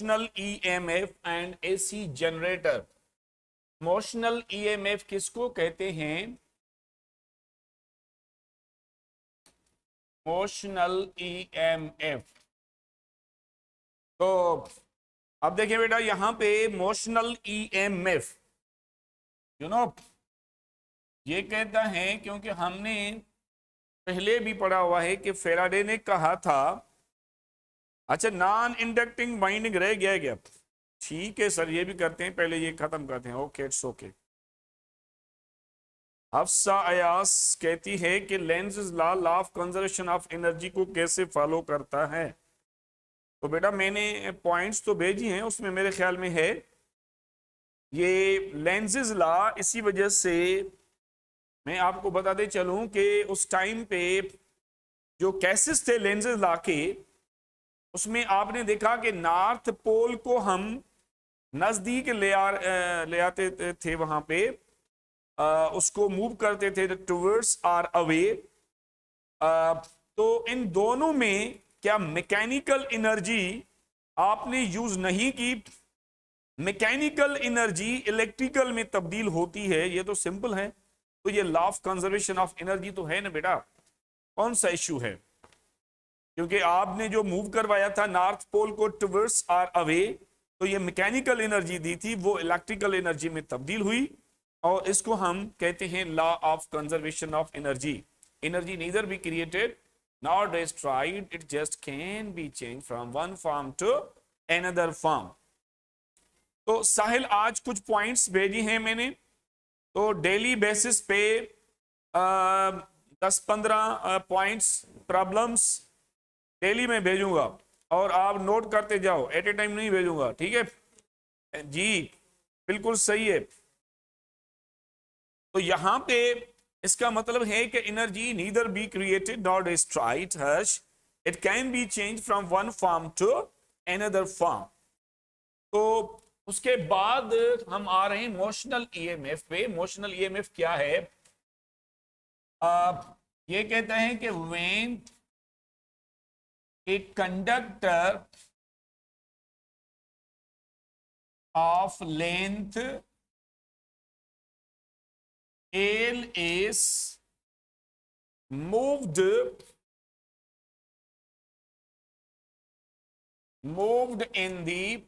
Motional EMF and AC generator. Motional EMF किसको कहते हैं? Motional EMF. तो अब देखिए बेटा, यहां पे मोशनल ईएमएफ ये कहता है, क्योंकि हमने पहले भी पढ़ा हुआ है कि फेराडे ने कहा था, अच्छा नॉन इंडक्टिंग बाइंडिंग रह गया क्या? ठीक है सर, ये भी करते हैं, पहले ये खत्म करते हैं। Okay, it's okay. Hafsa Ayaz कहती है कि Lenz law of conservation of energy को कैसे फॉलो करता है। तो बेटा मैंने पॉइंट्स तो भेजी हैं, उसमें मेरे ख्याल में है ये लेंज़ लॉ। इसी वजह से मैं आपको बताते चलूं कि उस टाइम पे जो केसेस थे लेंज़ लॉ के, उसमें आपने देखा कि नॉर्थ पोल को हम नजदीक ले आते थे, वहां पे उसको मूव करते थे टुवर्ड्स आर अवे। तो इन दोनों में क्या मैकेनिकल एनर्जी आपने यूज नहीं की? मैकेनिकल एनर्जी इलेक्ट्रिकल में तब्दील होती है, ये तो सिंपल है। तो ये law of conservation of energy तो है ना बेटा, कौन सा इश्यू है? क्योंकि आपने जो मूव करवाया था नॉर्थ पोल को टुवर्ड्स आर अवे, तो ये मैकेनिकल एनर्जी दी थी, वो इलेक्ट्रिकल एनर्जी में तब्दील हुई, और इसको हम कहते हैं law of conservation of energy. Energy neither be created nor destroyed, it just can be changed from one form to another form। तो साहिल आज कुछ पॉइंट्स भेजी हैं मैंने, तो डेली बेसिस पे 10-15 पॉइंट्स प्रॉब्लम्स डेली में भेजूंगा, और आप नोट करते जाओ, एट ए टाइम नहीं भेजूंगा, ठीक है जी? बिल्कुल सही है। तो यहां पे इसका मतलब है कि energy neither be created nor destroyed, hence it can be change from one form to another form. तो उसके बाद हम आ रहे हैं मोशनल ईएमएफ पे। मोशनल ईएमएफ क्या है? ये कहता है कि when a conductor of length L is moved in the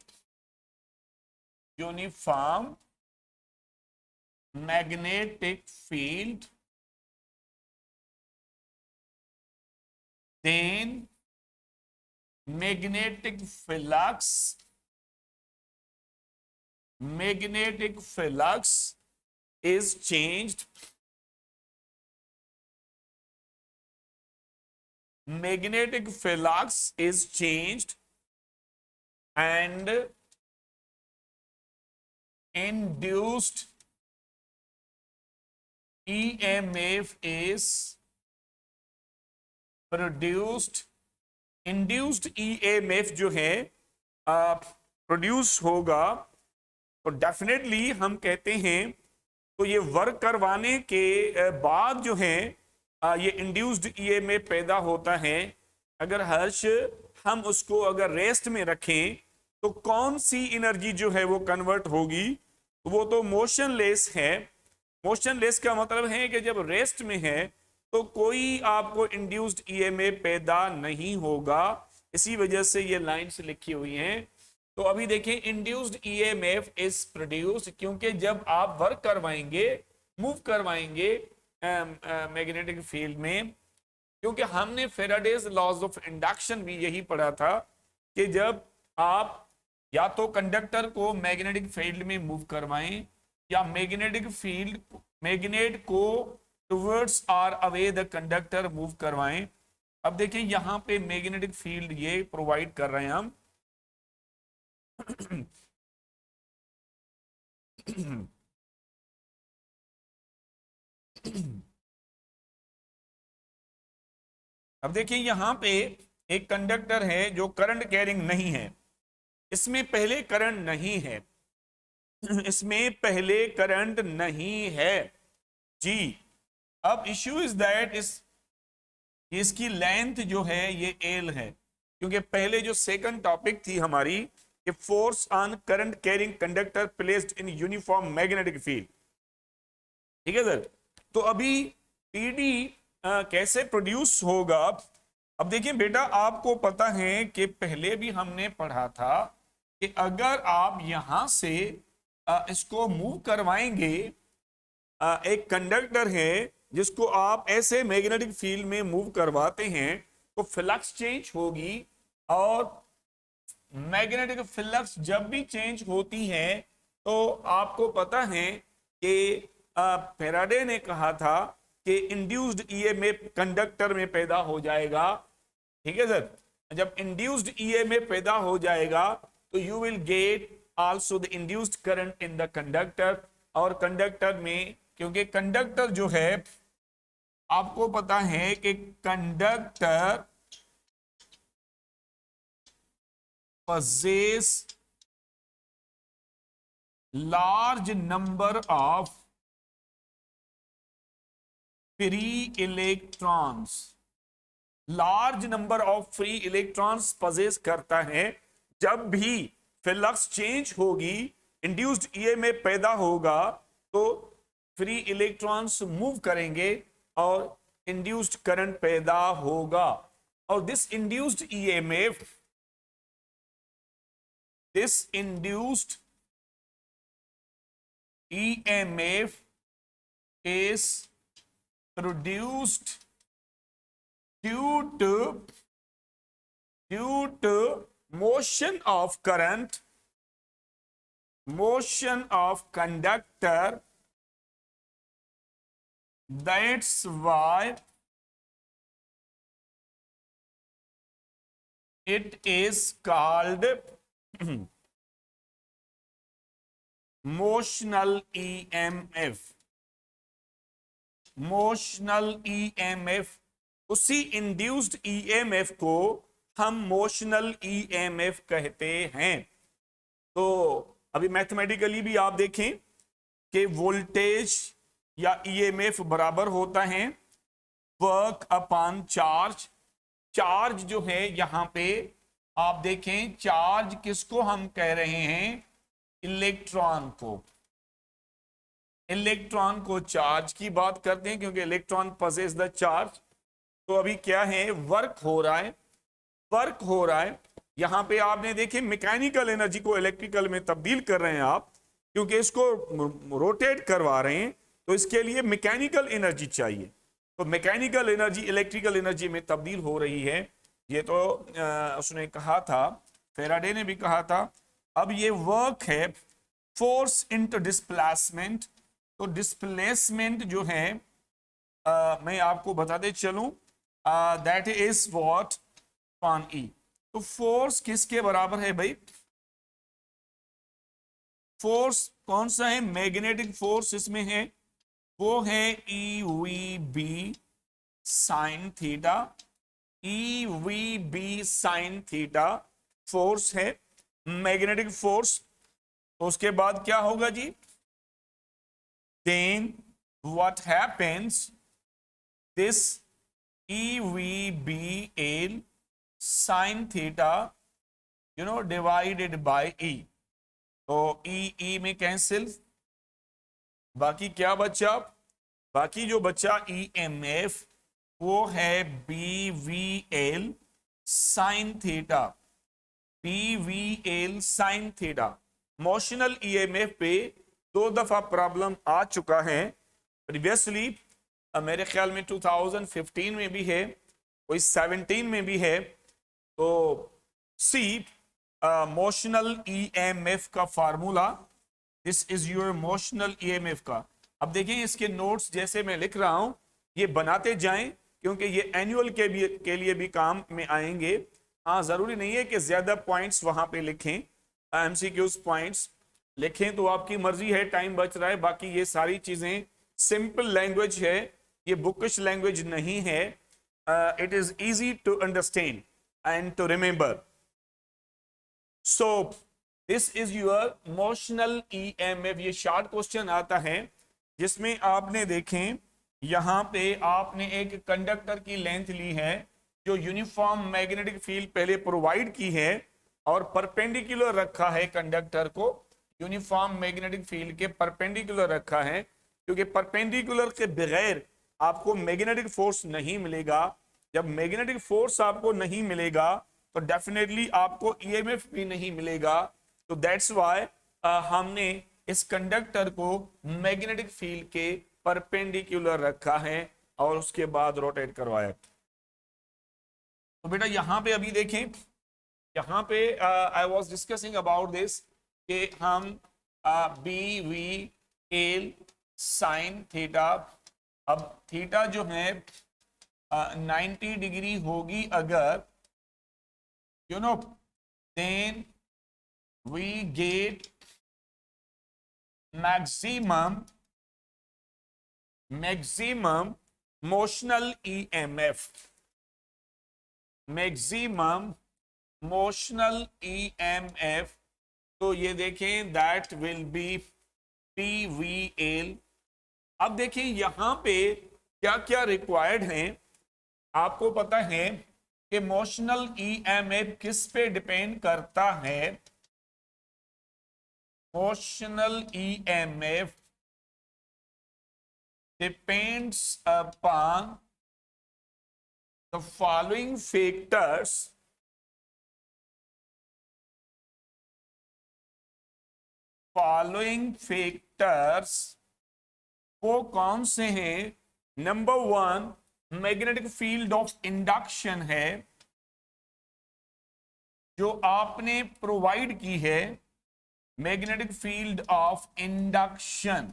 uniform magnetic field, then magnetic flux is changed. Magnetic flux is changed and induced EMF is produced। Induced EMF जो है produce होगा, तो डेफिनेटली हम कहते हैं, तो ये work करवाने के बाद जो है ये इंड्यूस्ड EMF पैदा होता है। अगर हर्ष हम उसको अगर रेस्ट में रखें तो कौन सी एनर्जी जो है वो कन्वर्ट होगी? वो तो मोशनलेस है। मोशनलेस का मतलब है कि जब रेस्ट में है तो कोई आपको इंड्यूस्ड EMF पैदा नहीं होगा। इसी वजह से ये लाइंस लिखी हुई हैं। तो अभी देखें, इंड्यूस्ड EMF इज प्रोड्यूस्ड, क्योंकि जब आप वर्क करवाएंगे, मूव करवाएंगे मैग्नेटिक फील्ड में, क्योंकि हमने फेराडेज लॉज ऑफ इंडक्शन भी यही पढ़ा था कि जब आप या तो कंडक्टर को मैग्नेटिक फील्ड में मूव करवाएं, या मैग्नेट को towards or away the conductor move करवाएं। अब देखें यहां पे मैग्नेटिक फील्ड ये प्रोवाइड कर रहे हैं हम। अब देखिए यहां पे एक कंडक्टर है जो करंट कैरिंग नहीं है, इसमें पहले करंट नहीं है, इसमें पहले करंट नहीं है जी। अब इश्यू इज दैट इसकी लेंथ जो है ये एल है, क्योंकि पहले जो सेकंड टॉपिक थी हमारी कि force on current carrying conductor placed in uniform magnetic field. ठीक है सर। तो अभी पीडी कैसे प्रोड्यूस होगा? अब देखिए बेटा, आपको पता है कि पहले भी हमने पढ़ा था कि अगर आप यहां से इसको मूव करवाएंगे, एक कंडक्टर है जिसको आप ऐसे मैग्नेटिक फील्ड में मूव करवाते हैं तो फ्लक्स चेंज होगी, और मैग्नेटिक फ्लक्स जब भी चेंज होती है तो आपको पता है कि फैराडे ने कहा था कि इंड्यूस्ड ईएमएफ कंडक्टर में पैदा हो जाएगा। ठीक है सर। जब इंड्यूस्ड ईएमएफ पैदा हो जाएगा तो you will get also the induced current in the conductor. और कंडक्टर में, क्योंकि कंडक्टर जो है आपको पता है कि conductor possess large number of free electrons, large number of free electrons possess करता है। जब भी फ्लक्स चेंज होगी, इंड्यूस्ड ईएमएफ पैदा होगा, तो फ्री इलेक्ट्रॉन्स मूव करेंगे और इंड्यूस्ड करंट पैदा होगा। और this induced EMF, this induced EMF is produced due to motion of current, motion of conductor. That's why it is called motional EMF. Motional EMF, उसी induced EMF को हम motional EMF कहते हैं। तो अभी मैथमेटिकली भी आप देखें कि वोल्टेज या ईएमएफ बराबर होता है वर्क अपॉन चार्ज। चार्ज जो है यहां पे आप देखें, चार्ज किसको हम कह रहे हैं? इलेक्ट्रॉन को। इलेक्ट्रॉन को चार्ज की बात करते हैं क्योंकि इलेक्ट्रॉन पजेस द चार्ज। तो अभी क्या है? वर्क हो रहा है, वर्क हो रहा है। यहां पे आपने देखे मैकेनिकल एनर्जी को इलेक्ट्रिकल में तब्दील कर रहे हैं आप, क्योंकि इसको रोटेट करवा रहे हैं, तो इसके लिए मैकेनिकल एनर्जी चाहिए। तो मैकेनिकल एनर्जी इलेक्ट्रिकल एनर्जी में तब्दील हो रही है। ये तो उसने कहा था, फैराडे ने भी कहा था। अब ये वर्क है फोर्स इनटू डिस्प्लेसमेंट। तो डिस्प्लेसमेंट जो है मैं आपको बताते चलूं, दैट इज व्हाट ऑन ई। तो फोर्स किसके बराबर है भाई? फोर्स कौन सा है? मैग्नेटिक फोर्स इसमें है, वो है E V B sine theta. E V B sine theta force है, मैग्नेटिक फोर्स। तो उसके बाद क्या होगा जी? Then what happens, this E V B L sine theta divided by E. तो ई में कैंसिल, बाकी क्या बचा? बाकी जो बचा ई एम एफ, वो है B V L sine theta. B V L sine theta. Motional EMF पे 2 दफा प्रॉब्लम आ चुका है प्रीवियसली, मेरे ख्याल में 2015 में भी है, कोई 17 में भी है। तो सी मोशनल ईएमएफ का formula, this is your motional EMF का। अब देखिए इसके नोट्स जैसे मैं लिख रहा हूं, ये बनाते जाएं क्योंकि ये एनुअल के लिए भी काम में आएंगे। हाँ, जरूरी नहीं है कि ज्यादा पॉइंट्स वहां पे लिखें, एमसीक्यूज पॉइंट्स लिखें तो आपकी मर्जी है, टाइम बच रहा है। बाकी ये सारी चीजें सिंपल लैंग्वेज है, ये बुकिश लैंग्वेज नहीं है। It is easy to understand and to remember. So this is your motional EMF. ये शॉर्ट क्वेश्चन आता है जिसमें आपने देखें, यहां पे आपने एक कंडक्टर की लेंथ ली है जो यूनिफॉर्म मैग्नेटिक फील्ड पहले प्रोवाइड की है, और परपेंडिकुलर रखा है कंडक्टर को, यूनिफॉर्म मैग्नेटिक फील्ड के परपेंडिकुलर रखा है, क्योंकि परपेंडिकुलर के बगैर आपको मैग्नेटिक फोर्स नहीं मिलेगा। जब मैग्नेटिक फोर्स आपको नहीं मिलेगा तो डेफिनेटली आपको ईएमएफ भी नहीं मिलेगा। तो दैट्स वाई हमने इस कंडक्टर को मैग्नेटिक फील्ड के परपेंडिकुलर रखा है और उसके बाद रोटेट करवाया। तो बेटा यहां पे अभी देखें, यहाँ पे I was discussing about this कि हम B V L sine theta, अब थीटा जो है 90 डिग्री होगी अगर, you know, then we get maximum motional EMF, maximum motional EMF. तो ये देखें दैट विल बी PVL। अब देखिए यहां पे क्या क्या रिक्वायर्ड है। आपको पता है कि मोशनल ईएमएफ किस पे डिपेंड करता है? Motional EMF depends upon the following factors. Following factors वो कौन से हैं? Number 1 magnetic field of induction है जो आपने प्रोवाइड की है, मैग्नेटिक फील्ड ऑफ इंडक्शन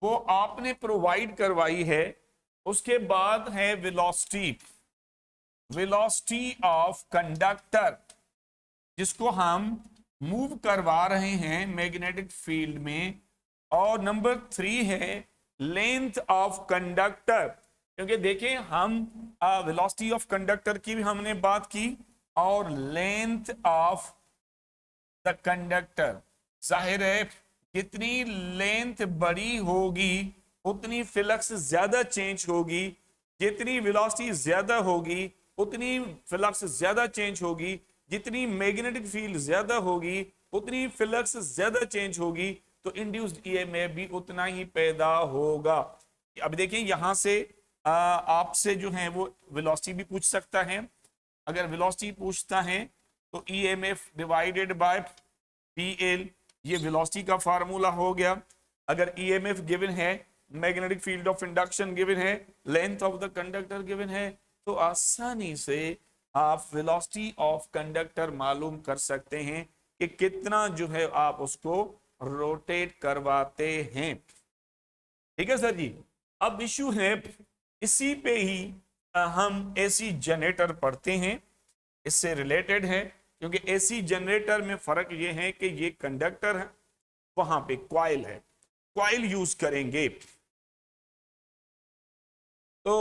वो आपने प्रोवाइड करवाई है। उसके बाद है वेलोसिटी, वेलोसिटी ऑफ कंडक्टर जिसको हम मूव करवा रहे हैं मैग्नेटिक फील्ड में। और नंबर 3 है लेंथ ऑफ कंडक्टर, क्योंकि देखें हम वेलोसिटी ऑफ कंडक्टर की भी हमने बात की और लेंथ ऑफ द कंडक्टर। जाहिर है कितनी लेंथ बड़ी होगी उतनी फ्लक्स ज्यादा चेंज होगी, जितनी वेलोसिटी ज्यादा होगी उतनी फ्लक्स ज्यादा चेंज होगी, जितनी मैग्नेटिक फील्ड ज्यादा होगी उतनी फ्लक्स ज्यादा चेंज होगी, तो इंड्यूस्ड ईएमएफ भी उतना ही पैदा होगा। अब देखिए यहां से आपसे जो है वो वेलोसिटी भी पूछ सकता है। अगर वेलोसिटी पूछता है तो ईएमएफ डिवाइडेड बाय पीएल, ये वेलोसिटी का फार्मूला हो गया। अगर ईएमएफ गिवन है, magnetic field of induction given है, length of the conductor given है, तो आसानी से आप वेलोसिटी ऑफ कंडक्टर मालूम कर सकते हैं कि कितना जो है आप उसको रोटेट करवाते हैं। ठीक है सर जी। अब इशू है इसी पे ही हम एसी जनरेटर पढ़ते हैं, इससे रिलेटेड है, क्योंकि एसी जनरेटर में फर्क ये है कि ये कंडक्टर है, वहां पे कॉइल है, कॉइल यूज करेंगे। तो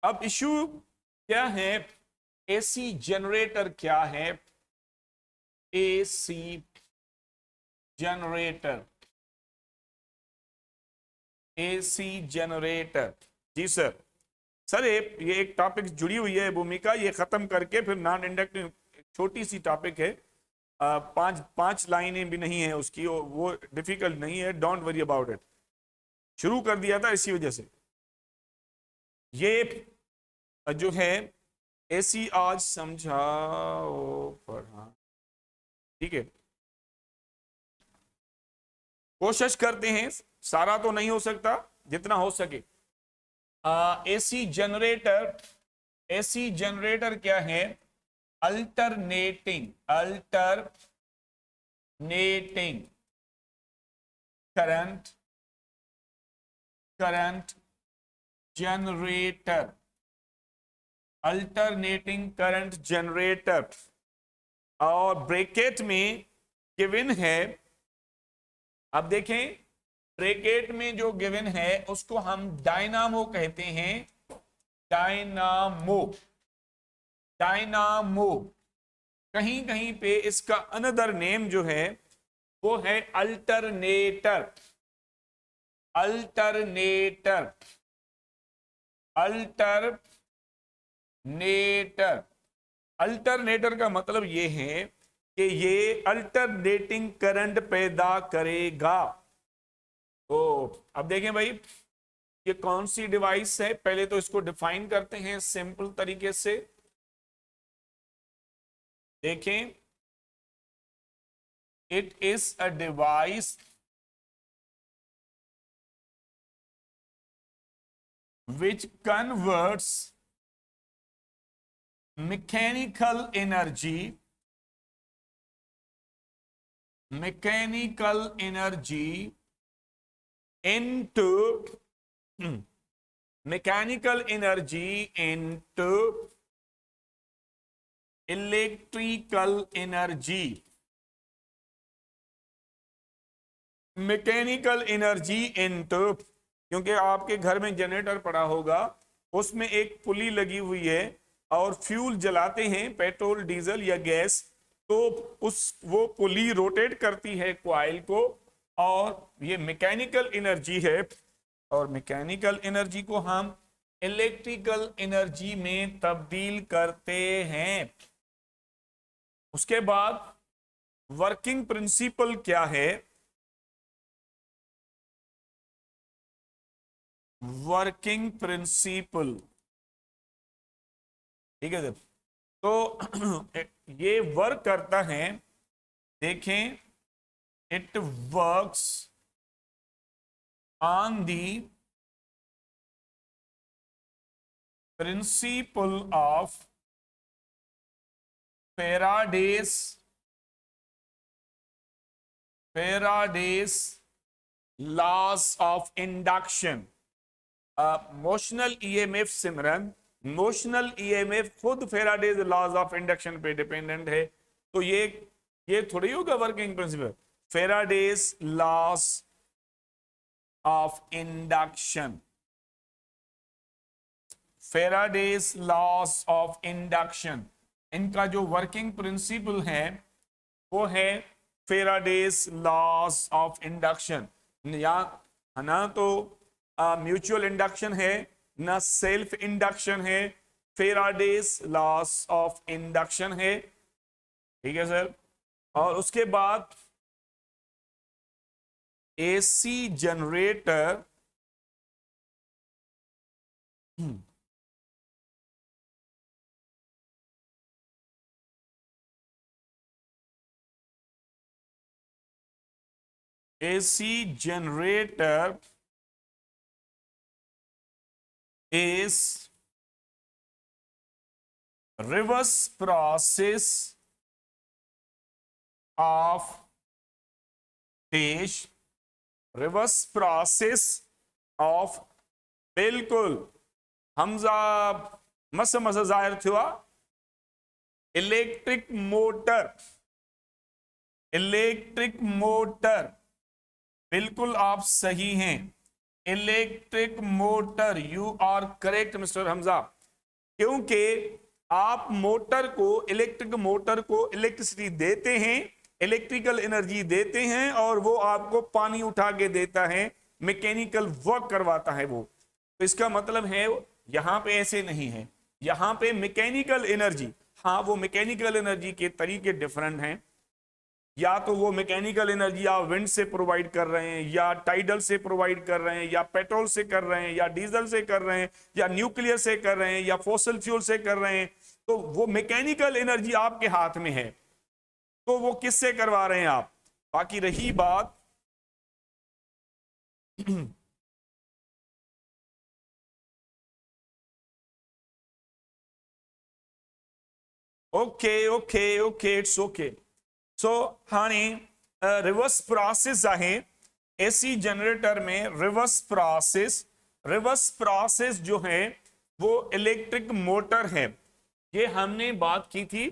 अब इशू क्या है, एसी जनरेटर क्या है? एसी जनरेटर, एसी जनरेटर जी सर। सर ये एक टॉपिक जुड़ी हुई है भूमिका, ये खत्म करके फिर नॉन इंडक्टिव छोटी सी टॉपिक है, पांच लाइनें भी नहीं है उसकी, वो डिफिकल्ट नहीं है, डोंट वरी अबाउट इट। शुरू कर दिया था इसी वजह से। ये जो है एसी आज समझाओ पढ़ा, ठीक है, कोशिश करते हैं, सारा तो नहीं हो सकता, जितना हो सके। एसी जनरेटर, एसी जनरेटर क्या है? Alternating, alternating current, current generator, alternating current generator. और ब्रैकेट में गिवन है, अब देखें ब्रैकेट में जो गिवन है उसको हम डायनामो कहते हैं, डायनामो, डायनामो। कहीं कहीं पे इसका अनदर नेम जो है वो है अल्टरनेटर, अल्टरनेटर, अल्टरनेटर। अल्टरनेटर का मतलब ये है कि ये अल्टरनेटिंग करंट पैदा करेगा। तो अब देखें भाई, ये कौन सी डिवाइस है, पहले तो इसको डिफाइन करते हैं सिंपल तरीके से। देखें, it is a device which converts mechanical energy into mechanical energy into electrical energy। Mechanical energy into, क्योंकि आपके घर में जनरेटर पड़ा होगा, उसमें एक पुली लगी हुई है और फ्यूल जलाते हैं, पेट्रोल डीजल या गैस, तो उस वो पुली रोटेट करती है कॉइल को, और ये मैकेनिकल एनर्जी है, और मैकेनिकल एनर्जी को हम इलेक्ट्रिकल एनर्जी में तब्दील करते हैं। उसके बाद वर्किंग प्रिंसिपल क्या है? वर्किंग प्रिंसिपल, ठीक है सर। तो ये वर्क करता है, देखें, it works on the principle ऑफ Faraday's laws of induction। Motional EMF, Simran, motional EMF खुद फेराडेज लॉज ऑफ इंडक्शन पे डिपेंडेंट है। तो ये थोड़ी होगा working principle. Faraday's laws of induction, Faraday's laws of induction, इनका जो वर्किंग प्रिंसिपल है वो है फेराडेज लॉज ऑफ इंडक्शन। या ना तो म्यूचुअल इंडक्शन है, ना सेल्फ इंडक्शन है, फेराडेज लॉज ऑफ इंडक्शन है, ठीक है सर। और उसके बाद AC generator, AC generator is reverse process of stage, reverse process of, बिल्कुल हमजा मस जाहिर थुआ, इलेक्ट्रिक मोटर, इलेक्ट्रिक मोटर, बिल्कुल आप सही हैं, electric motor, you are correct mister Hamza. क्योंकि आप मोटर को, इलेक्ट्रिक मोटर को इलेक्ट्रिसिटी देते हैं, इलेक्ट्रिकल एनर्जी देते हैं, और वो आपको पानी उठा के देता है, मैकेनिकल वर्क करवाता है वो। तो इसका मतलब है यहां पे ऐसे नहीं है, यहां पे मैकेनिकल एनर्जी, हाँ वो मैकेनिकल एनर्जी के तरीके डिफरेंट हैं। या तो वो मैकेनिकल एनर्जी आप विंड से प्रोवाइड कर रहे हैं, या टाइडल से प्रोवाइड कर रहे हैं, या पेट्रोल से कर रहे हैं, या डीजल से कर रहे हैं, या न्यूक्लियर से कर रहे हैं, या फॉसिल फ्यूल से कर रहे हैं, तो वो मैकेनिकल एनर्जी आपके हाथ में है, तो वो किससे करवा रहे हैं आप। बाकी रही बात okay okay okay, it's okay. So हाणे रिवर्स प्रोसेस आहे एसी जनरेटर में, रिवर्स प्रोसेस, रिवर्स प्रोसेस जो है वो इलेक्ट्रिक मोटर है। ये हमने बात की थी।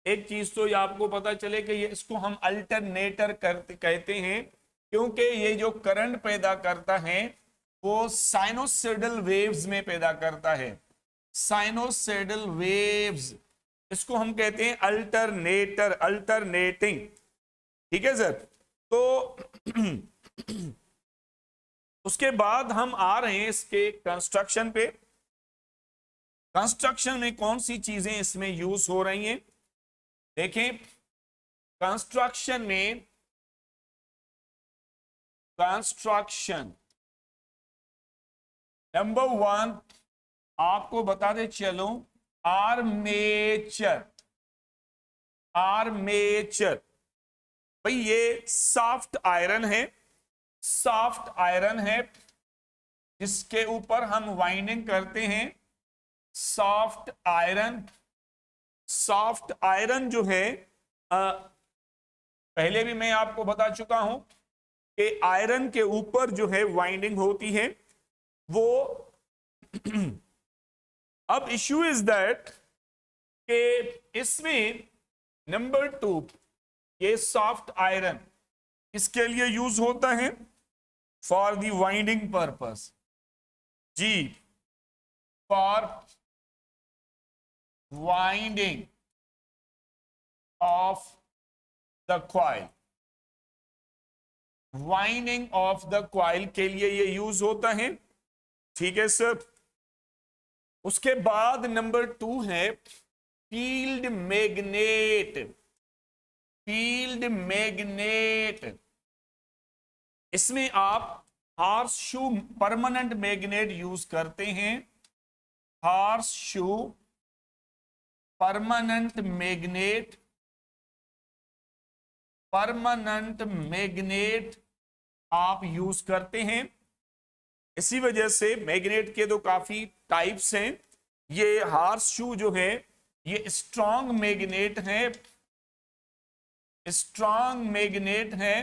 एक चीज तो ये आपको पता चले कि ये इसको हम अल्टरनेटर कहते हैं, क्योंकि ये जो करंट पैदा करता है वो साइनोसॉइडल वेव्स में पैदा करता है, साइनोसॉइडल वेव्स, इसको हम कहते हैं अल्टरनेटर, अल्टरनेटिंग, ठीक है सर। तो उसके बाद हम आ रहे हैं इसके कंस्ट्रक्शन पे। कंस्ट्रक्शन में कौन सी चीजें इसमें यूज हो रही हैं? देखें, कंस्ट्रक्शन नंबर 1 आपको बताते चलो, आर्मेचर। आर्मेचर भाई ये सॉफ्ट आयरन है, सॉफ्ट आयरन है जिसके ऊपर हम वाइंडिंग करते हैं। सॉफ्ट आयरन, सॉफ्ट आयरन जो है पहले भी मैं आपको बता चुका हूं कि आयरन के ऊपर जो है वाइंडिंग होती है वो अब इश्यू इज दैट कि इसमें नंबर 2 ये सॉफ्ट आयरन इसके लिए यूज होता है फॉर द वाइंडिंग पर्पस। जी, for winding of the coil, winding of the coil के लिए ये यूज होता है। ठीक है सर। उसके बाद नंबर 2 है फील्ड मैग्नेट। फील्ड मैग्नेट, इसमें आप horse shoe permanent magnet use करते हैं। हॉर्स शू परमानेंट मैग्नेट, परमानेंट मैग्नेट आप यूज करते हैं। इसी वजह से मैग्नेट के तो काफी टाइप्स हैं। ये हॉर्स शू जो है ये स्ट्रॉन्ग मैग्नेट है, स्ट्रॉन्ग मैग्नेट है।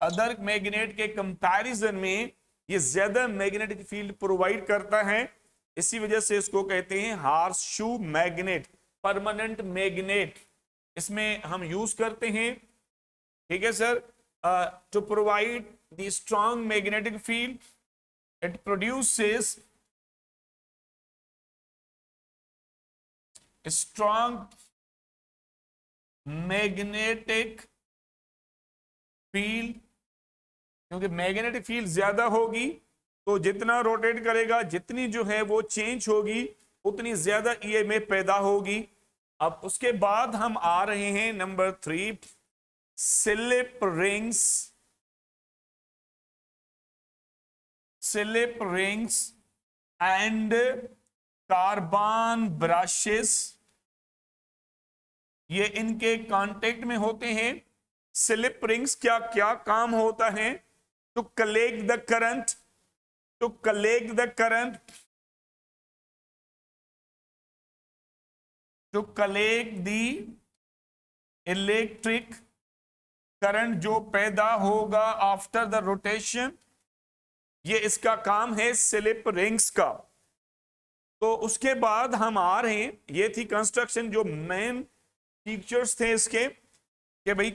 अदर मैग्नेट के कंपैरिजन में ये ज्यादा मैग्नेटिक फील्ड प्रोवाइड करता है। इसी वजह से इसको कहते हैं horse shoe magnet, permanent magnet इसमें हम यूज करते हैं। ठीक है sir. To provide the strong magnetic field, it produces strong magnetic field. क्योंकि मैग्नेटिक फील्ड ज्यादा होगी तो जितना रोटेट करेगा, जितनी जो है वो चेंज होगी, उतनी ज्यादा ईएमएफ पैदा होगी। अब उसके बाद हम आ रहे हैं number 3, slip rings. Slip rings and carbon brushes, ये इनके कांटेक्ट में होते हैं। स्लिप रिंग्स क्या क्या काम होता है? To collect the current, to collect the current, to collect the electric current जो पैदा होगा आफ्टर द रोटेशन, ये इसका काम है स्लिप रिंग्स का। तो उसके बाद हम आ रहे हैं, ये थी कंस्ट्रक्शन जो मेन फीचर्स थे इसके, कि भाई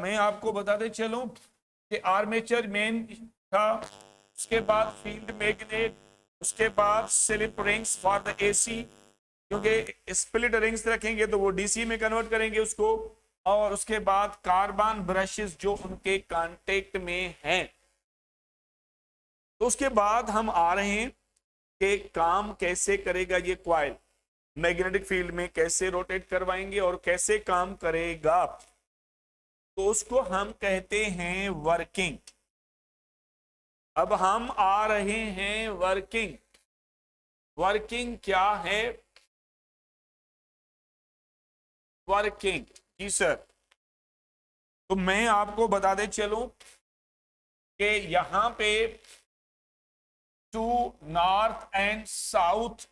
मैं आपको बताते चलूं कि आर्मेचर मेन था, उसके बाद फील्ड मैग्नेट, उसके बाद slip rings for the AC, क्योंकि स्प्लिट रिंग्स रखेंगे तो वो डीसी में कन्वर्ट करेंगे उसको, और उसके बाद कार्बन ब्रशेस जो उनके कांटेक्ट में हैं। तो उसके बाद हम आ रहे हैं कि काम कैसे करेगा ये क्वाइल, मैग्नेटिक फील्ड में कैसे रोटेट करवाएंगे और कैसे काम करेगा। तो उसको हम कहते हैं वर्किंग। अब हम आ रहे हैं वर्किंग। वर्किंग क्या है? वर्किंग जी सर, तो मैं आपको बताते चलूं कि यहां पे टू नॉर्थ एंड साउथ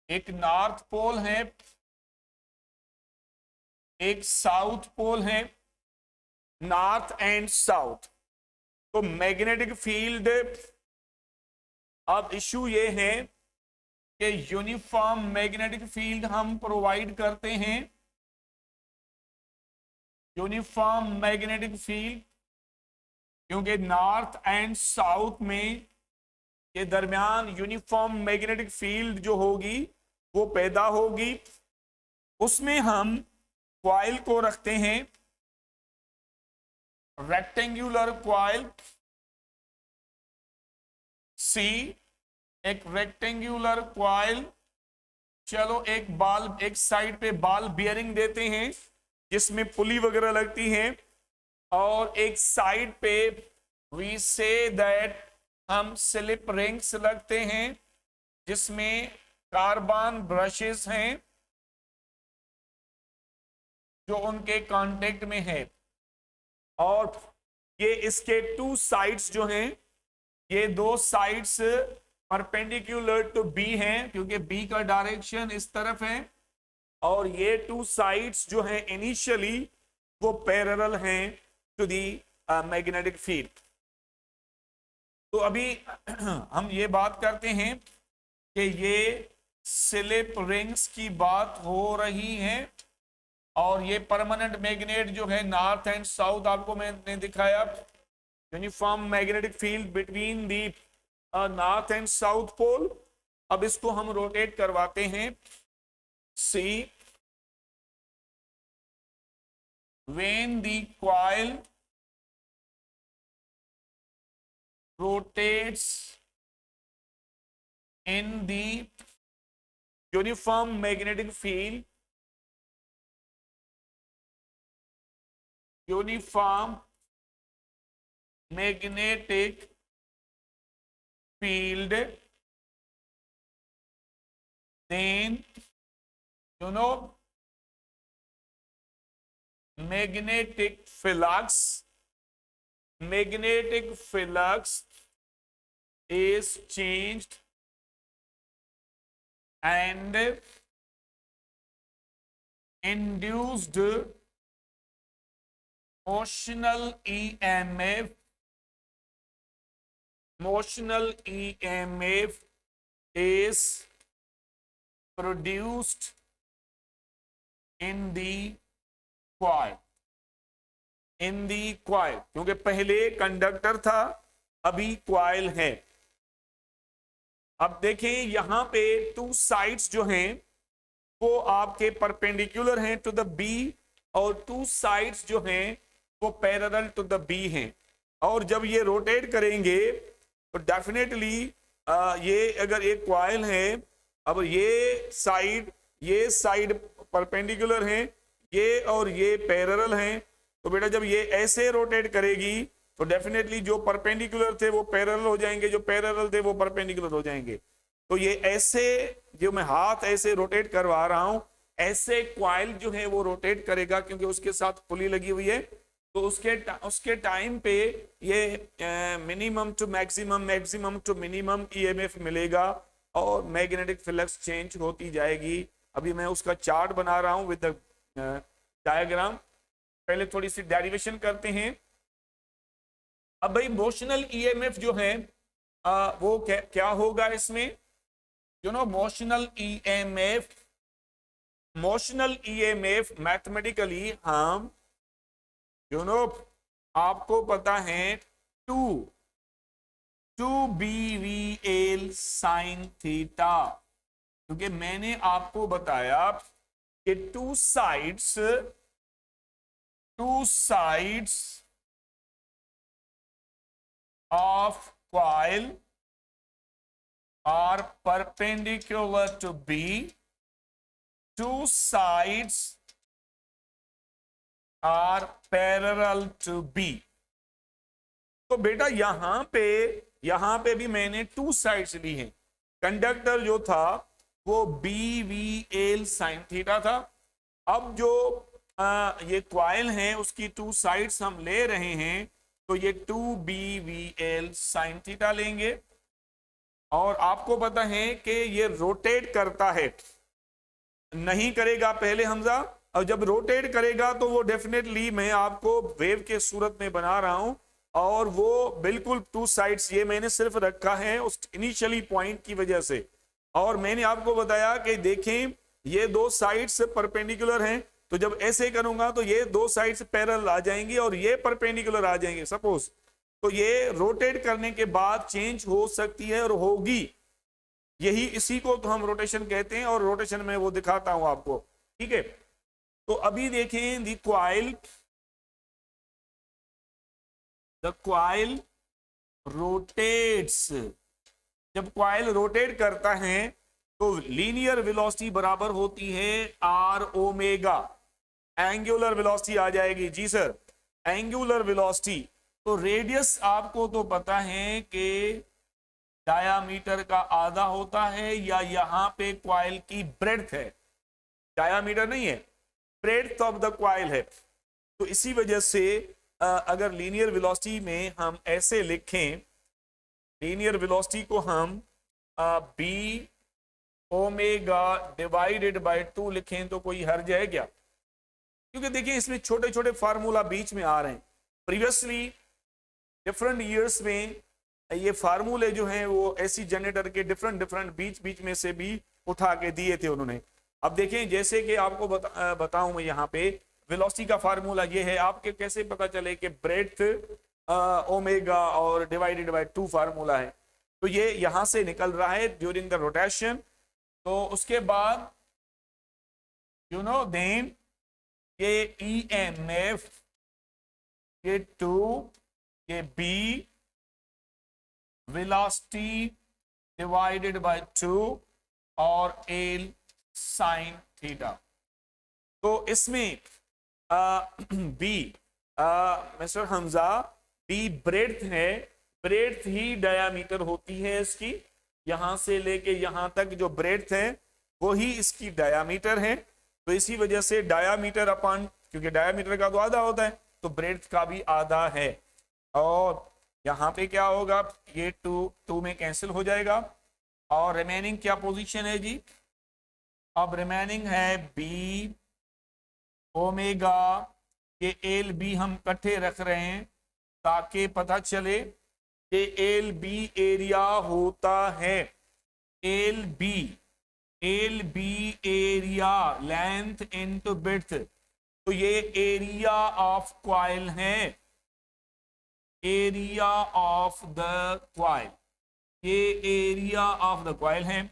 एक नॉर्थ पोल है, एक साउथ पोल है, नॉर्थ एंड साउथ। तो मैग्नेटिक फील्ड, अब इशू ये है कि यूनिफॉर्म मैग्नेटिक फील्ड हम प्रोवाइड करते हैं। यूनिफॉर्म मैग्नेटिक फील्ड, क्योंकि नॉर्थ एंड साउथ में के दरमियान यूनिफॉर्म मैग्नेटिक फील्ड जो होगी वो पैदा होगी, उसमें हम कॉइल को रखते हैं रेक्टेंगुलर कॉइल सी, एक रेक्टेंगुलर कॉइल। चलो एक बाल, एक साइड पे बाल बियरिंग देते हैं जिसमें पुली वगैरह लगती है, और एक साइड पे वी से दैट हम स्लिप रिंग्स लगते हैं जिसमें कार्बन ब्रशेस हैं जो उनके कांटेक्ट में है, और ये इसके टू साइड्स जो हैं, ये दो साइड्स परपेंडिकुलर टू बी हैं क्योंकि बी का डायरेक्शन इस तरफ है, और ये टू साइड्स जो हैं इनिशियली वो पैरेलल हैं टू दी मैग्नेटिक फील्ड। तो अभी हम ये बात करते हैं कि ये स्लिप रिंग्स की बात हो रही है, और ये परमानेंट मैग्नेट जो है नॉर्थ एंड साउथ आपको मैंने दिखाया, uniform magnetic field between the north and south pole. अब इसको हम रोटेट करवाते हैं see, when the coil rotates in the uniform magnetic field, uniform magnetic field, then magnetic flux is changed and induced motional EMF is produced in the coil, क्योंकि पहले conductor था अभी coil है। अब देखें यहां पे टू साइड्स जो हैं वो आपके परपेंडिकुलर हैं टू द बी, और टू साइड्स जो हैं वो पैरेलल टू द बी हैं, और जब ये रोटेट करेंगे तो डेफिनेटली ये अगर एक कॉइल है, अब ये साइड परपेंडिकुलर हैं, ये और ये पैरेलल हैं, तो बेटा जब ये ऐसे रोटेट करेगी तो डेफिनेटली जो परपेंडिकुलर थे वो पैरेलल हो जाएंगे, जो पैरेलल थे वो परपेंडिकुलर हो जाएंगे। तो ये ऐसे जो मैं हाथ ऐसे रोटेट करवा रहा हूं, ऐसे कॉइल जो है वो रोटेट करेगा क्योंकि उसके साथ पुली लगी हुई है। तो उसके टाइम पे ये minimum to maximum to minimum EMF मिलेगा और मैग्नेटिक फ्लक्स चेंज होती जाएगी। अभी मैं उसका चार्ट बना रहा हूं विद द डायग्राम। पहले थोड़ी सी डेरिवेशन करते हैं। अब भाई मोशनल ईएमएफ जो है वो क्या होगा इसमें, मोशनल ईएमएफ मैथमेटिकली हम आपको पता है 2BVL sin थीटा, क्योंकि मैंने आपको बताया कि two sides of coil are perpendicular to B, two sides are parallel to B। तो बेटा यहां पे भी मैंने टू साइड्स ली हैं। कंडक्टर जो था वो BVL sin थीटा था। अब जो ये कॉइल है उसकी टू साइड्स हम ले रहे हैं, तो ये 2BVL sin थीटा लेंगे, और आपको पता है कि ये रोटेट करता है, नहीं करेगा पहले हमजा, और जब रोटेट करेगा तो वो डेफिनेटली मैं आपको वेव के सूरत में बना रहा हूं, और वो बिल्कुल टू साइड्स ये मैंने सिर्फ रखा है उस इनिशियली पॉइंट की वजह से। और मैंने आपको बताया कि देखें ये दो साइड्स परपेंडिकुलर हैं, तो जब ऐसे करूंगा तो ये दो साइड्स पैरेलल आ जाएंगी और ये परपेंडिकुलर आ जाएंगे सपोज। तो ये रोटेट करने के बाद चेंज हो सकती है और होगी, यही इसी को तो हम रोटेशन कहते हैं, और रोटेशन में वो दिखाता हूं आपको, ठीक है। तो अभी देखें द क्वाइल रोटेट्स। जब क्वाइल रोटेट करता है तो लीनियर वेलोसिटी बराबर होती है आर ओमेगा। एंगुलर वेलोसिटी आ जाएगी जी सर, एंगुलर वेलोसिटी। तो रेडियस आपको तो पता है कि डायामीटर का आधा होता है, या यहां पे क्वाइल की ब्रेड्थ है, डायामीटर नहीं है, ब्रेड्थ ऑफ द क्वाइल है। तो इसी वजह से अगर लीनियर वेलोसिटी में हम ऐसे लिखें, लीनियर वेलोसिटी को हम बी ओमेगा डिवाइडेड बाय 2 लिखें तो कोई हर्ज है क्या? क्योंकि देखिए इसमें छोटे छोटे फार्मूला बीच में आ रहे हैं। प्रीवियसली डिफरेंट ईयर्स में ये फार्मूले जो हैं वो एसी जनरेटर के डिफरेंट डिफरेंट बीच बीच में से भी उठा के दिए थे उन्होंने। अब देखें जैसे कि आपको बताऊं मैं, यहाँ पे वेलोसिटी का फार्मूला ये है, आपके कैसे पता चले कि ब्रेड्थ ओमेगा और डिवाइडेड बाय 2 फार्मूला है। तो ये यहां से निकल रहा है ड्यूरिंग द रोटेशन। तो उसके बाद देन ये EMF, ये 2, ये B वेलोसिटी डिवाइडेड बाय 2 और L साइन थीटा। तो इसमें B mister Hamza, B breadth है, ब्रेड्थ ही डायामीटर होती है इसकी, यहां से लेके यहां तक जो ब्रेड्थ है वो ही इसकी डायामीटर है। तो इसी वजह से डायामीटर अपॉन, क्योंकि डायामीटर का तो आधा होता है तो ब्रेड्थ का भी आधा है। और यहां पे क्या होगा, ये 2 में कैंसिल हो जाएगा, और रिमेनिंग क्या पोजीशन है जी? अब रिमेनिंग है बी ओमेगा, ये एल बी हम इकट्ठे रख रहे हैं ताकि पता चले कि एल बी एरिया होता है, L B area length into width. तो ये एरिया ऑफ क्वाइल है, एरिया ऑफ द क्वाइल, ये एरिया ऑफ द क्वाइल है।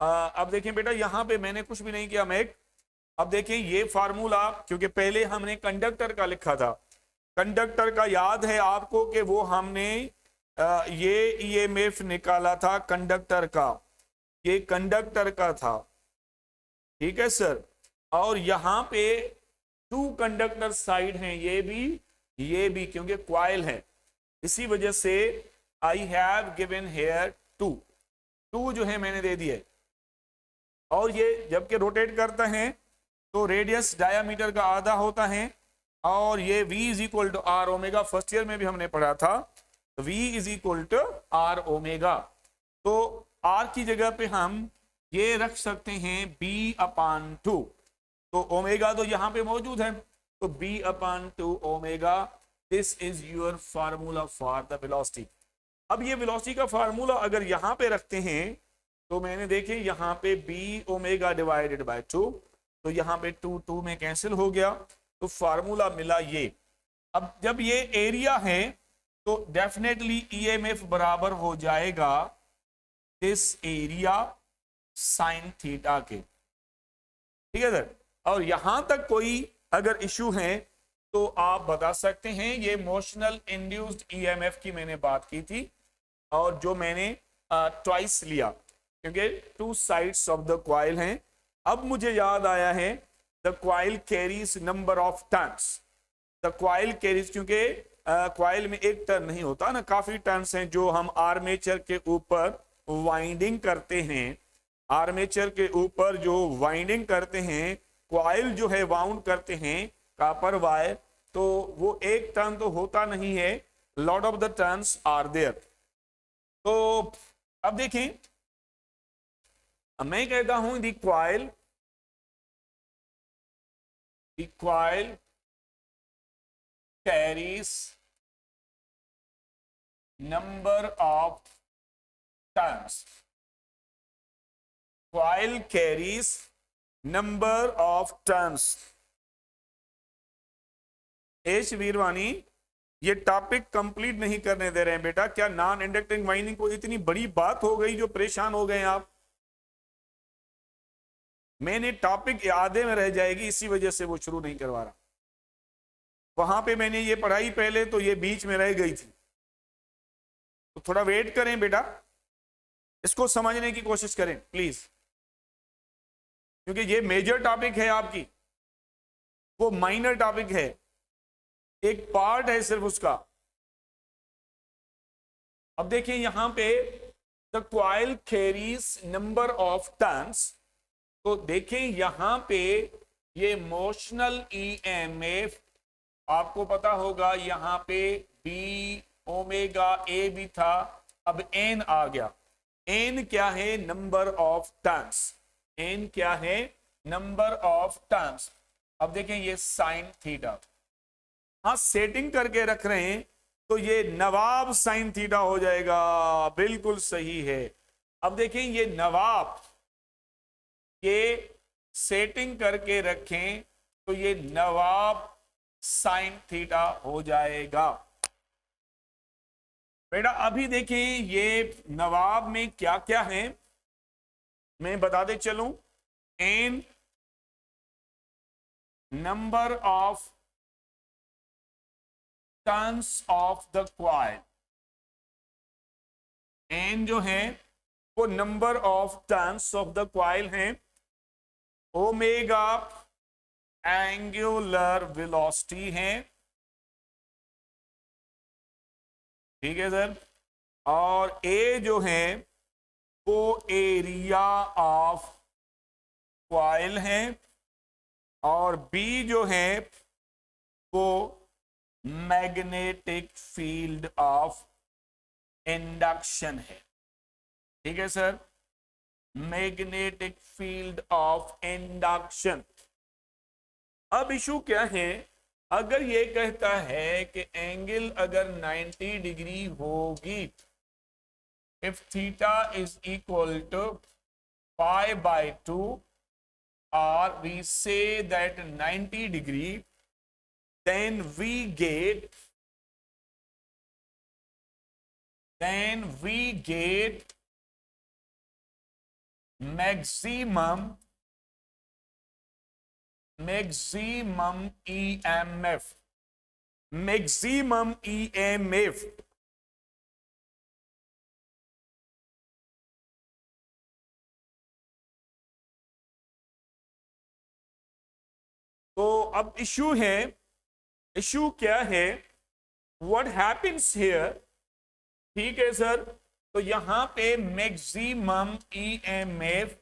अब देखें बेटा यहां पे मैंने कुछ भी नहीं किया मैक। अब देखें ये फार्मूला, क्योंकि पहले हमने कंडक्टर का लिखा था, कंडक्टर का याद है आपको कि वो हमने ये EMF निकाला था कंडक्टर का, ये कंडक्टर का था, ठीक है सर। और यहां पे 2 कंडक्टर साइड हैं, ये भी क्योंकि क्वाइल है, इसी वजह से आई हैव गिवन हेयर 2 जो है मैंने दे दिए। और ये जबकि रोटेट करता है तो रेडियस डायामीटर का आधा होता है, और ये V is equal to R omega, first year में भी हमने पढ़ा था, V is equal to R omega. तो R की जगह पे हम ये रख सकते हैं B/2। तो ओमेगा तो यहां पे मौजूद है, तो B/2 omega, this is your formula for the velocity. अब ये वेलोसिटी का फार्मूला अगर यहां पे रखते हैं तो मैंने देखे यहां पे B ओमेगा डिवाइडेड बाय 2, तो यहां पे 2 में कैंसिल हो गया, तो फार्मूला मिला ये। अब जब ये एरिया है तो डेफिनेटली EMF बराबर हो जाएगा दिस एरिया साइन थीटा के, ठीक है सर। और यहां तक कोई अगर इशू है तो आप बता सकते हैं। ये मोशनल इंड्यूस्ड EMF की मैंने बात की थी, और जो मैंने ट्वाइस लिया क्योंकि 2 साइड्स ऑफ द क्वाइल हैं। अब मुझे याद आया है the coil carries number of turns, the coil carries, क्योंकि क्वाइल में एक टर्न नहीं होता ना, काफी टर्न्स हैं जो हम आर्मेचर के ऊपर वाइंडिंग करते हैं, आर्मेचर के ऊपर जो वाइंडिंग करते हैं, क्वाइल जो है वाउंड करते हैं कॉपर वायर, तो वो एक टर्न तो होता नहीं है, lot of the turns are there. तो अब देखें, मैं कहता हूं the coil carries number of turns, coil carries number of turns. H Virwani, ये टॉपिक कंप्लीट नहीं करने दे रहे हैं बेटा। क्या नॉन इंडक्टिंग वाइंडिंग को इतनी बड़ी बात हो गई जो परेशान हो गए आप? मैंने टॉपिक आधे में रह जाएगी, इसी वजह से वो शुरू नहीं करवा रहा। वहां पे मैंने ये पढ़ाई पहले, तो ये बीच में रह गई थी। तो थोड़ा वेट करें बेटा, इसको समझने की कोशिश करें प्लीज, क्योंकि ये मेजर टॉपिक है आपकी, वो माइनर टॉपिक है, एक पार्ट है सिर्फ उसका। अब देखिए यहां पे the coil carries number of turns, तो देखें यहां पे ये मोशनल ईएमएफ आपको पता होगा, यहां पे बी ओमेगा ए भी था, अब एन आ गया। एन क्या है? Number of turns. एन क्या है? Number of turns. अब देखें ये साइन थीटा, हाँ सेटिंग करके रख रहे हैं तो ये नवाब साइन थीटा हो जाएगा, बिल्कुल सही है। अब देखें ये नवाब, ये सेटिंग करके रखें तो ये नवाब साइन थीटा हो जाएगा। बेटा अभी देखिए ये नवाब में क्या क्या है, मैं बताते चलूं। N number of turns of the coil, N जो है वो number of turns of the coil है। ओमेगा एंगुलर वेलोसिटी है, ठीक है सर। और ए जो है वो एरिया ऑफ कॉइल है, और बी जो है वो मैग्नेटिक फील्ड ऑफ इंडक्शन है, ठीक है sir, magnetic field of induction. अब इशू क्या है? अगर ये कहता है कि एंगल अगर 90 डिग्री होगी, if theta is equal to pi by 2, or we say that 90 degree, then we get maximum EMF, maximum EMF। तो अब इशू है, इशू क्या है? व्हाट हैपेंस हियर, ठीक है सर। तो यहां पे मैक्सिमम ईएमएफ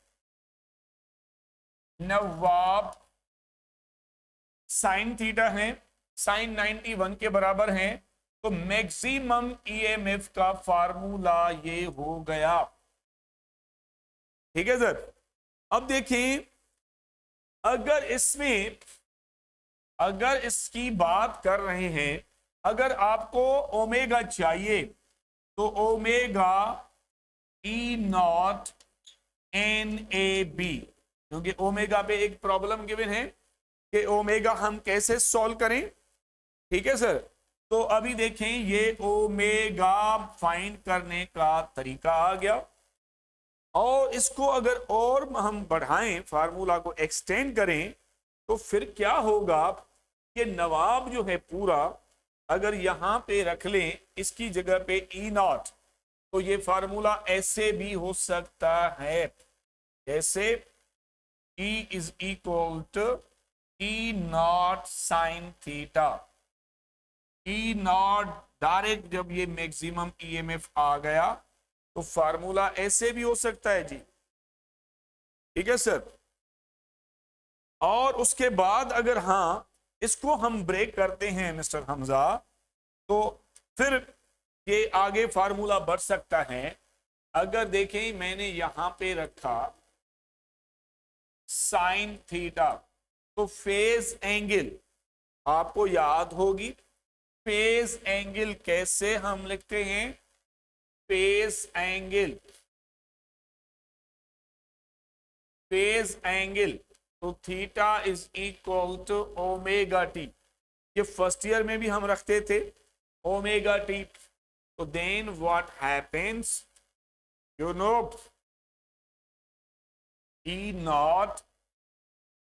नवाब साइन थीटा है, साइन 91 के बराबर है, तो मैक्सिमम ईएमएफ का फार्मूला ये हो गया, ठीक है सर। अब देखिए अगर इसमें, अगर इसकी बात कर रहे हैं, अगर आपको ओमेगा चाहिए तो omega E not N A B, क्योंकि ओमेगा पे एक प्रॉब्लम गिवन है कि ओमेगा हम कैसे सॉल्व करें, ठीक है सर। तो अभी देखें ये ओमेगा फाइंड करने का तरीका आ गया, और इसको अगर और हम बढ़ाएं, फार्मूला को एक्सटेंड करें, तो फिर क्या होगा? ये नवाब जो है पूरा अगर यहां पे रख लें, इसकी जगह पे ई नॉट, तो ये फार्मूला ऐसे भी हो सकता है, जैसे E is equal to E not sine theta. E not direct जब ये मैक्सिमम ईएमएफ आ गया तो फार्मूला ऐसे भी हो सकता है जी, ठीक है सर। और उसके बाद अगर हाँ इसको हम ब्रेक करते हैं मिस्टर हमजा, तो फिर ये आगे फार्मूला बढ़ सकता है। अगर देखें मैंने यहां पे रखा साइन थीटा, तो फेज एंगल आपको याद होगी, फेज एंगल कैसे हम लिखते हैं? फेज एंगल, फेज एंगल तो theta is equal to omega T. ये फर्स्ट ईयर में भी हम रखते थे, ओमेगा टी। तो then what happens, you know, E not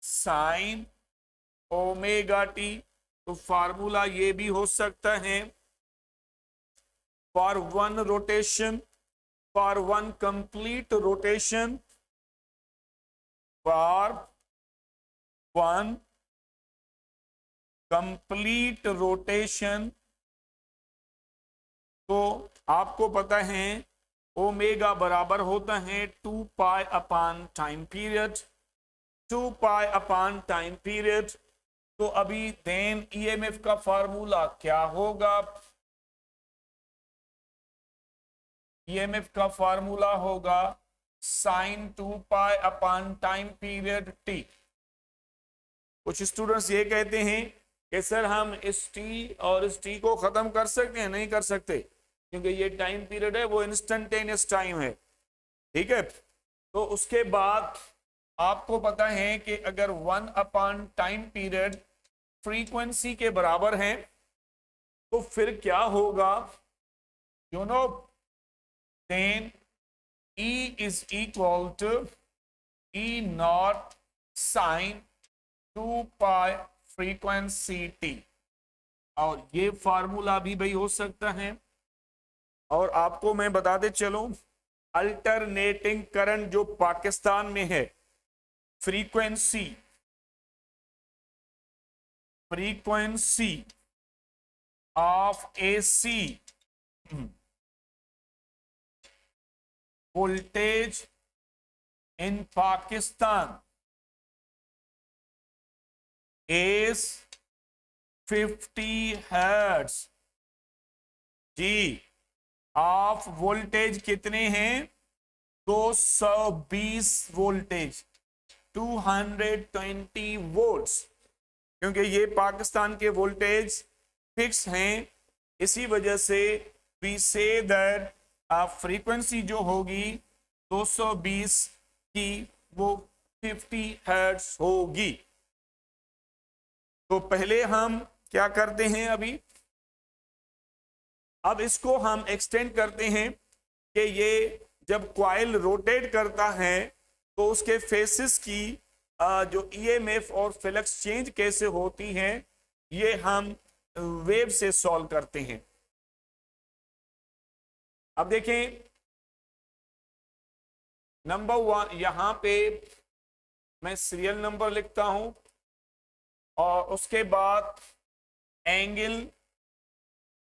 sine omega T. तो फार्मूला ये भी हो सकता है for one rotation, for one complete rotation, for one complete rotation. तो आपको पता है ओमेगा बराबर होता है 2 पाई अपान टाइम पीरियड, 2 पाई अपान टाइम पीरियड। तो अभी देन ईएमएफ का फार्मूला क्या होगा? ईएमएफ का फार्मूला होगा साइन 2 पाई अपान टाइम पीरियड टी। कुछ स्टूडेंट्स ये कहते हैं कि सर हम इस टी और इस टी को खत्म कर सकते हैं? नहीं कर सकते, क्योंकि ये टाइम पीरियड है वो इंस्टेंटेनियस टाइम है। ठीक है, तो उसके बाद आपको पता है कि अगर 1 अपान टाइम पीरियड फ्रीक्वेंसी के बराबर है तो फिर क्या होगा? You know, then E is equal to E not sine 2 pi frequency T. और ये फार्मूला भी भाई हो सकता है। और आपको मैं बताते चलूं, अल्टरनेटिंग करंट जो पाकिस्तान में है, frequency of AC voltage in Pakistan is 50 hertz. जी, ऑफ वोल्टेज कितने हैं? 220 वोल्टेज, 220 वोल्ट्स। क्योंकि ये पाकिस्तान के वोल्टेज फिक्स हैं, इसी वजह से वी से दैट फ्रीक्वेंसी जो होगी 220 की वो 50 हर्ट्ज होगी। तो पहले हम क्या करते हैं अभी, अब इसको हम एक्सटेंड करते हैं कि ये जब कॉइल रोटेट करता है तो उसके फेसेस की जो ईएमएफ और फ्लक्स चेंज कैसे होती है, ये हम वेव से सॉल्व करते हैं। अब देखें, नंबर 1 यहां पे मैं सीरियल नंबर लिखता हूं और उसके बाद एंगल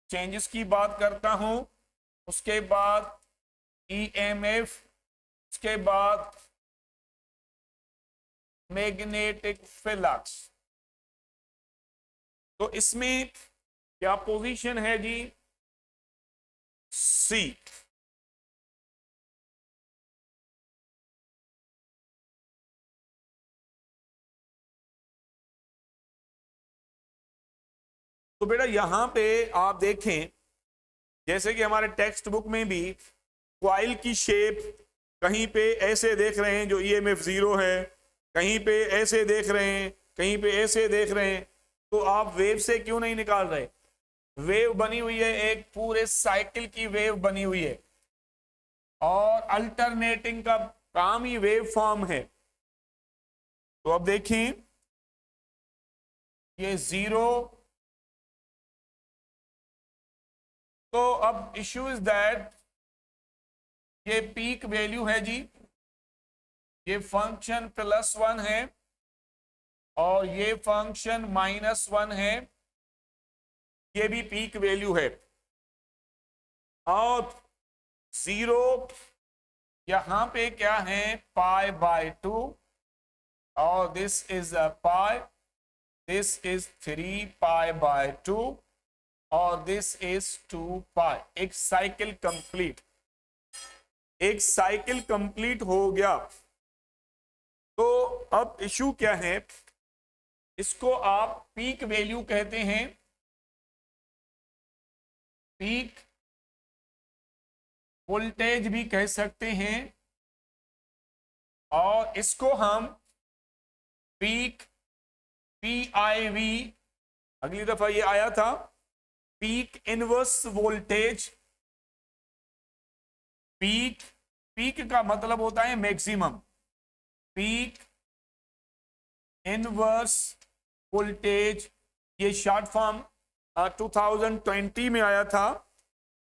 चेंजेस की बात करता हूं, उसके बाद ईएमएफ, उसके बाद मैग्नेटिक फ्लक्स। तो इसमें क्या पोजीशन है जी? सी। तो बेटा यहां पे आप देखें, जैसे कि हमारे टेक्स्ट बुक में भी कॉइल की शेप कहीं पे ऐसे देख रहे हैं जो ईएमएफ 0 है, कहीं पे ऐसे देख रहे हैं, कहीं पे ऐसे देख रहे हैं। तो आप वेव से क्यों नहीं निकाल रहे? वेव बनी हुई है, एक पूरे साइकिल की वेव बनी हुई है, और अल्टरनेटिंग का काम ही वेव फॉर्म है। तो अब देखें, ये 0। तो अब इश्यू इज दैट ये पीक वैल्यू है जी, ये फंक्शन +1 है और ये फंक्शन -1 है, ये भी पीक वैल्यू है। और 0 यहां पे क्या है? π/2, और this is pi, this is 3π/2 और दिस इज 2 पाई। एक साइकिल कंप्लीट, एक साइकिल कंप्लीट हो गया। तो अब इशू क्या है? इसको आप पीक वैल्यू कहते हैं, पीक वोल्टेज भी कह सकते हैं, और इसको हम पीक PIV, अगली दफा ये आया था peak inverse voltage, peak, peak का मतलब होता है मैक्सिमम, पीक इनवर्स वोल्टेज, ये शॉर्ट फॉर्म 2020 में आया था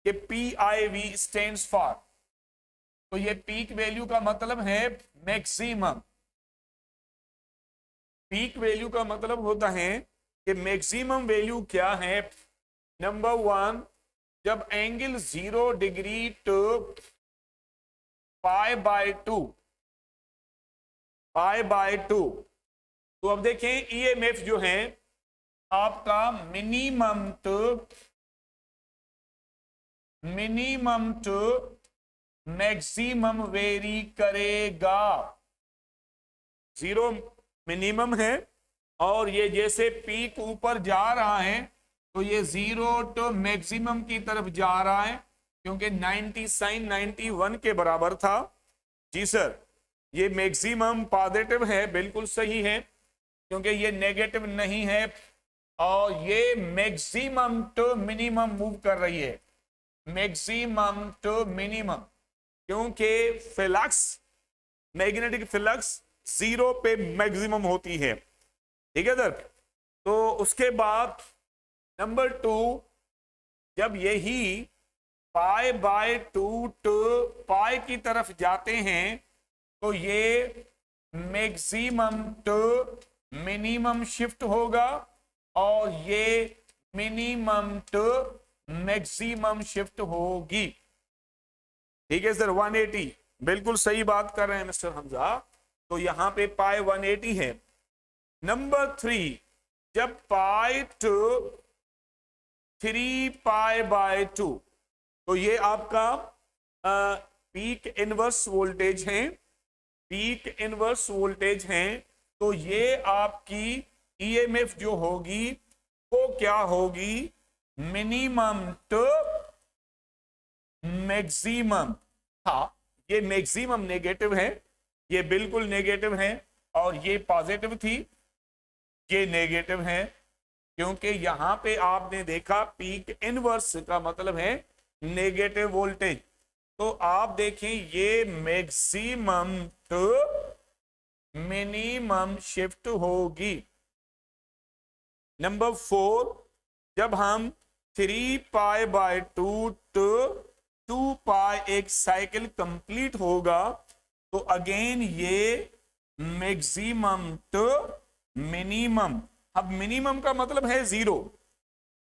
कि PIV स्टैंड्स फॉर, तो ये पीक वैल्यू का मतलब है मैक्सिमम, पीक वैल्यू का मतलब होता है कि मैक्सिमम वैल्यू क्या है। नंबर वन, जब एंगल 0 डिग्री टू π/2, π/2, तो अब देखें EMF जो है आपका मिनिमम टू मैक्सिमम वेरी करेगा। 0 मिनिमम है और ये जैसे पीक ऊपर जा रहा है तो ये 0 टू मैक्सिमम की तरफ जा रहा है, क्योंकि 90 sin 91 के बराबर था। जी सर, ये मैक्सिमम पॉजिटिव है, बिल्कुल सही है, क्योंकि ये नेगेटिव नहीं है, और ये मैक्सिमम टू मिनिमम मूव कर रही है, मैक्सिमम टू मिनिमम, क्योंकि फ्लक्स, मैग्नेटिक फ्लक्स 0 पे मैक्सिमम होती है। ठीक है सर। तो उसके बाद नंबर 2, जब यही π/2 टू पाई की तरफ जाते हैं तो ये मैक्सिमम टू मिनिमम शिफ्ट होगा और ये मिनिमम टू मैक्सिमम शिफ्ट होगी। ठीक है सर, 180, बिल्कुल सही बात कर रहे हैं मिस्टर हमजा। तो यहां पे पाई 180 है। नंबर 3, जब पाई टू 3π/2, तो ये आपका पीक इनवर्स वोल्टेज है, पीक इनवर्स वोल्टेज है, तो ये आपकी EMF जो होगी वो क्या होगी, मिनिमम टू मैक्सिमम। हाँ, ये मैक्सिमम नेगेटिव है, ये बिल्कुल नेगेटिव है, और ये पॉजिटिव थी, ये नेगेटिव है, क्योंकि यहां पे आपने देखा पीक इनवर्स का मतलब है नेगेटिव वोल्टेज। तो आप देखें ये मैक्सिमम टू मिनिमम शिफ्ट होगी। नंबर 4, जब हम 3π/2 टू 2π एक साइकिल कंप्लीट होगा तो अगेन ये मैक्सिमम टू मिनिमम। अब मिनिमम का मतलब है 0,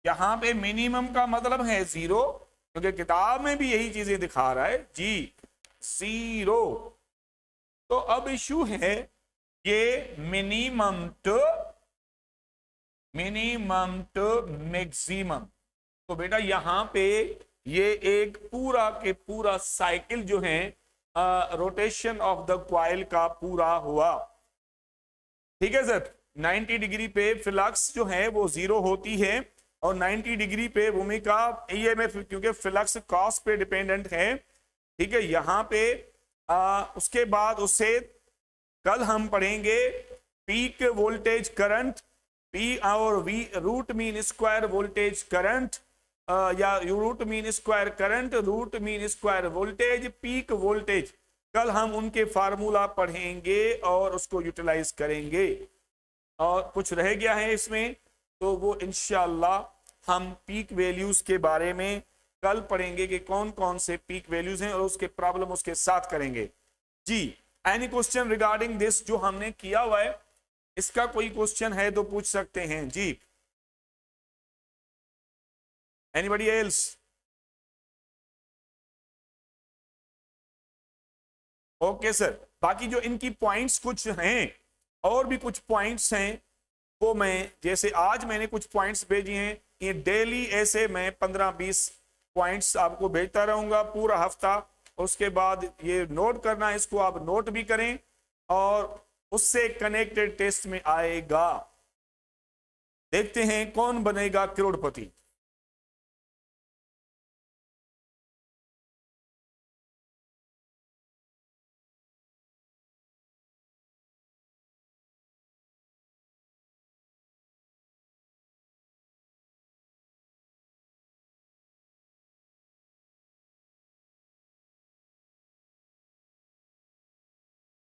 यहां पे मिनिमम का मतलब है 0, क्योंकि किताब में भी यही चीजें दिखा रहा है जी, 0। तो अब इशू है ये मिनिमम टू मैक्सिमम। तो बेटा यहां पे ये एक पूरा के पूरा साइकिल जो है रोटेशन ऑफ द कॉइल का पूरा हुआ। ठीक है सर, 90 डिग्री पे फ्लक्स जो है वो 0 होती है, और 90 डिग्री पे भूमिका EMF, क्योंकि फ्लक्स कॉस पे डिपेंडेंट है। ठीक है, यहां पे उसके बाद उससे कल हम पढ़ेंगे पीक वोल्टेज करंट, P और V root mean square voltage current, या root mean square current, root mean square voltage, peak voltage. कल हम उनके फार्मूला पढ़ेंगे और उसको यूटिलाइज करेंगे। और कुछ रह गया है इसमें तो वो इंशाल्लाह हम पीक वैल्यूज के बारे में कल पढ़ेंगे कि कौन कौन से पीक वैल्यूज हैं, और उसके प्रॉब्लम उसके साथ करेंगे। जी, एनी क्वेश्चन रिगार्डिंग दिस जो हमने किया हुआ है, इसका कोई क्वेश्चन है तो पूछ सकते हैं जी। Anybody else? ओके सर, बाकी जो इनकी पॉइंट्स कुछ हैं, और भी कुछ पॉइंट्स हैं, वो मैं जैसे आज मैंने कुछ पॉइंट्स भेजी हैं, ये डेली ऐसे मैं 15-20 पॉइंट्स आपको भेजता रहूंगा पूरा हफ्ता। उसके बाद ये नोट करना, इसको आप नोट भी करें, और उससे कनेक्टेड टेस्ट में आएगा। देखते हैं कौन बनेगा करोड़पति।